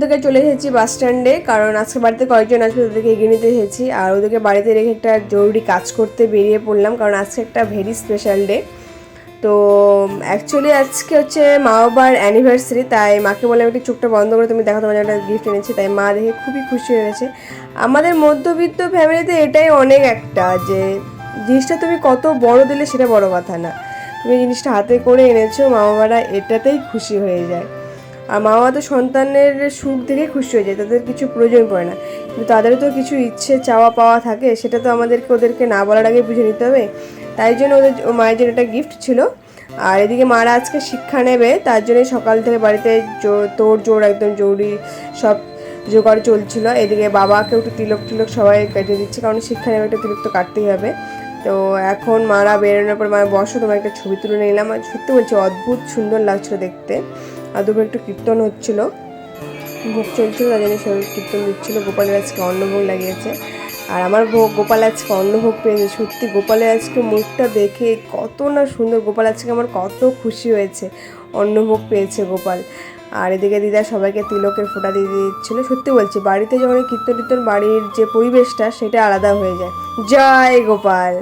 ওদেরকে চলে এসেছি বাস স্ট্যান্ডে, কারণ আজকে বাড়িতে কয়েকজন আসবে, ওদেরকে এগিয়ে নিতে এসেছি। আর ওদেরকে বাড়িতে রেখে একটা জরুরি কাজ করতে বেরিয়ে পড়লাম, কারণ আজকে একটা ভেরি স্পেশাল ডে। তো অ্যাকচুয়ালি আজকে হচ্ছে মা বাবার অ্যানিভার্সারি, তাই মাকে বললাম একটু চোখটা বন্ধ করে তুমি দেখো, তোমার একটা গিফট এনেছি। তাই মা দেখে খুবই খুশি হয়ে গেছে। আমাদের মধ্যবিত্ত ফ্যামিলিতে এটাই অনেক একটা, যে জিনিসটা তুমি কত বড় দিলে সেটা বড় কথা না, তুমি জিনিসটা হাতে করে এনেছো, মা বাবারা এটাতেই খুশি হয়ে যায়। আর মা বাবা তো সন্তানের সুখ দেখে খুশি হয়ে যায়, তাদের কিছু প্রয়োজন পড়ে না, কিন্তু তাদেরও তো কিছু ইচ্ছে চাওয়া পাওয়া থাকে, সেটা তো আমাদেরকে ওদেরকে না বলার আগে বুঝে নিতে হবে। তাই জন্য ও মায়ের জন্য একটা গিফট ছিল। আর এদিকে মারা আজকে শিক্ষা নেবে, তার জন্যই সকাল থেকে বাড়িতে তোড় জোড় একদম জরুরি সব জোগাড় চলছিল। এদিকে বাবাকে একটু তিলক সবাই কেটে দিচ্ছে, কারণ শিক্ষা নেবে, একটা তিলক তো কাটতেই হবে। তো এখন মারা বেরোনোর পর মায়ের বসো, তোমার একটা ছবি তুলে নিলাম। আর সত্যি বলছি অদ্ভুত সুন্দর লাগছিল দেখতে। আর দুপুরে একটু কীর্তন হচ্ছিল, ভোগ চলছিল, তার জন্য সবাই কীর্তন দিচ্ছিল। গোপালের আজকে অন্নভোগ লাগিয়েছে, আর আমার গোপাল আজকে অন্নভোগ পেয়েছে। সত্যি গোপালের আজকে মুখটা দেখে কত না সুন্দর, গোপাল আজকে আমার কত খুশি হয়েছে, অন্নভোগ পেয়েছে গোপাল। আর এদিকে দিদা সবাইকে তিলকের ফোঁটা দিয়ে দিচ্ছিলো। সত্যি বলছি বাড়িতে যখন কীর্তন বাড়ির যে পরিবেশটা সেটা আলাদা হয়ে যায়। জয় গোপাল।